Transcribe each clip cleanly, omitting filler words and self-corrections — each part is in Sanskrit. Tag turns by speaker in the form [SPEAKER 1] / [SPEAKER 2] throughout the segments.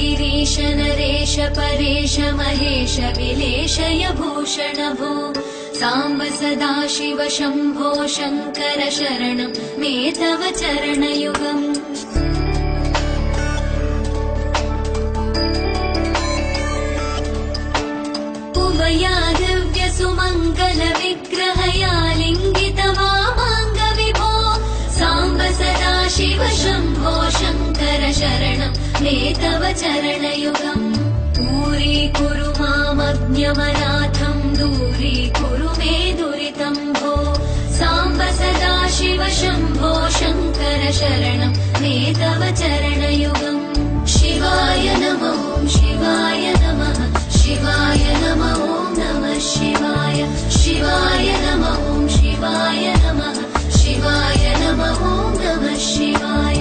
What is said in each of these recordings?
[SPEAKER 1] गिरीश नरेश परेश महेश विलेशय भूषण भो साम्ब सदाशिव शम्भो शङ्कर शरणं मे तव चरणयुगम्। उमया दिव्य सुमङ्गल विग्रहया लिङ्गित वामाङ्ग विभो साम्ब सदाशिव शम्भो शङ्कर शरणं मे तव चरणयुगम्। दूरीकुरु मामज्ञमनाथं दूरीकुरु मे दुरितं भो साम्ब सदाशिव शम्भो शङ्कर शरणं मे तव चरणयुगम्। शिवाय नमः शिवाय नमः शिवाय नमः नमः शिवाय शिवाय नमः शिवाय नमः शिवाय नमः नमः शिवाय।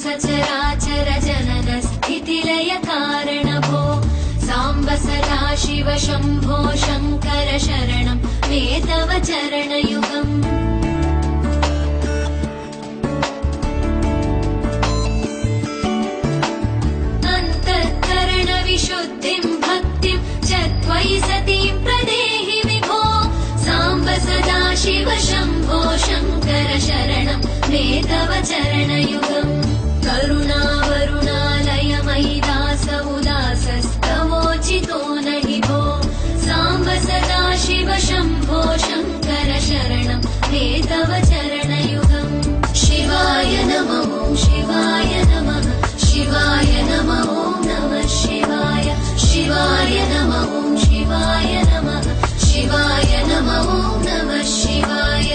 [SPEAKER 1] सचराचर जनन स्थितिलय कारण भो साम्ब सदाशिव शम्भो शङ्कर शरणं मे तव चरणयुगम्। अन्तःकरण विशुद्धिं भक्तिं च त्वयि सतीं प्रदेहि विभो साम्ब सदाशिव शम्भो शङ्कर शरणं मे तव चरणयुगम्। करुणावरुणालय मयि दास उदासस्तवोचितो नहि भो साम्ब सदाशिव शम्भो शङ्कर शरणं मे तव चरणयुगम्। शिवाय नमः शिवाय नमः शिवाय नमः नमः शिवाय शिवाय नमः शिवाय नमः शिवाय नमः नमः शिवाय।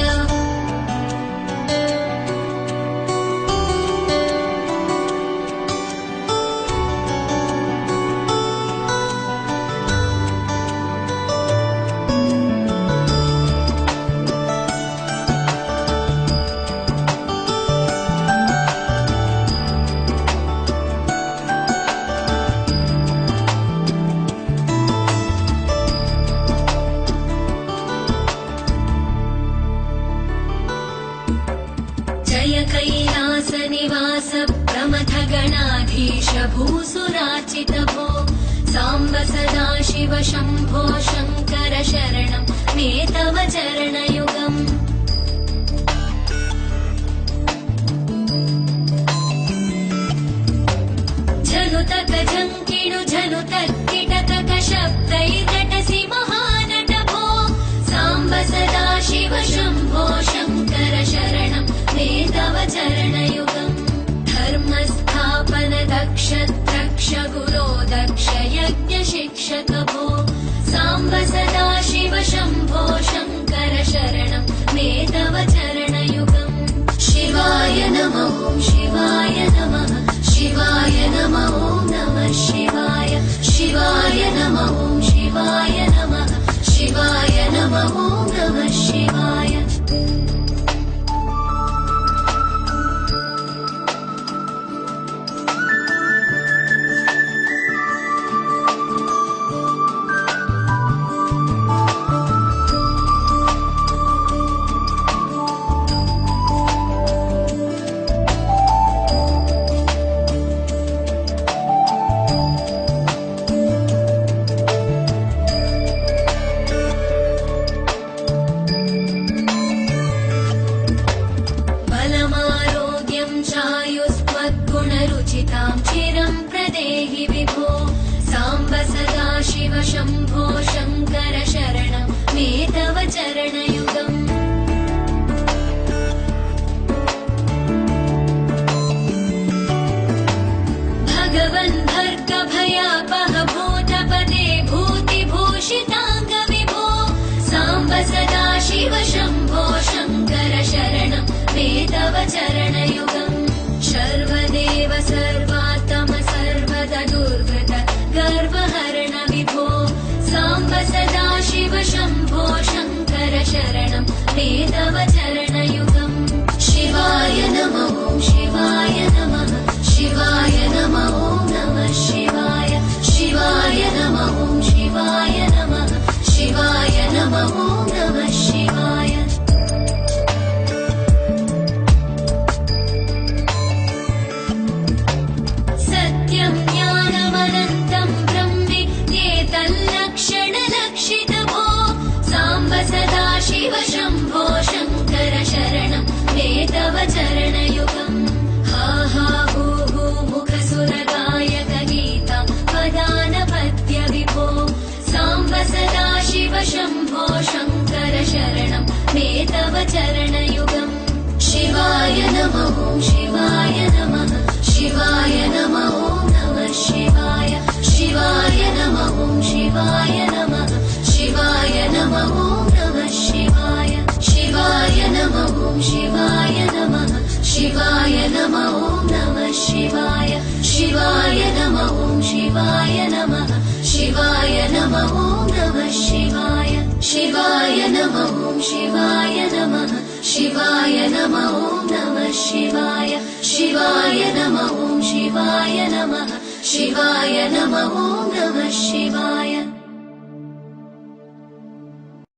[SPEAKER 1] कैलास निवास प्रमथ गणाधीश भूसुराचित भो साम्ब सदाशिव शम्भो शङ्कर शरणं मे तव चरणयुगम्। झनुतक झङ्किणु झनुतक्किटकक शब्दैर्नटसि महानट भो साम्ब सदाशिव शम्भो शङ्कर शरणं मे तव चरणयुगम्। धर्मस्थापन दक्ष द्रक्ष गुरो दक्ष यज्ञ शिक्षक भो साम्ब सदाशिव शम्भो शङ्कर शरणं मे तव चरणयुगम्। शिवाय नमः शिवाय नमः शिवाय नमः नमः शिवाय शिवाय नमः शिवाय नमः शिवाय नमः नमः शिवाय। तव चरणयुगम् भगवन् भर्गभयापह भूतपते भूतिभूषिताङ्गविभो साम्ब सदा शिव शम्भो शङ्कर शरणं मे तव चरणयुगम् सर्वदेव सर्वात्म सर्वद दुर्गत गर्वहरण विभो साम्ब सदा शिव शम्भो शङ्कर शरणं मे तव चरणयुगम् शिवाय नमः शिवाय नमः शिवाय नमः नमः शिवाय शिवाय नमः शिवाय नमः शिवाय नमः नमः शिवाय सत्यं ज्ञानमनन्तं ब्रह्मेतल्लक्षणलक्षितभो साम्ब सदा शिव शम्भो शङ्कर शरणं मे तव चरणयुगम् हा हा हू हू मुखसुरगायक गीता वदानपत्य विभो साम्ब सदा शिव शम्भो शङ्कर शरणं मे तव चरणयुगम् शिवाय नमः शिवाय नमः शिवाय नमः नमः शिवाय शिवाय नमः शिवाय नमः शिवाय नमः नमः शिवाय शिवाय नमः शिवाय नमः शिवाय नमः नमः शिवाय शिवाय नमः शिवाय नमः शिवाय नमः नमः शिवाय शिवाय नमः शिवाय नमः शिवाय नमः नमः शिवाय शिवाय नमः शिवाय नमः शिवाय नमः नमः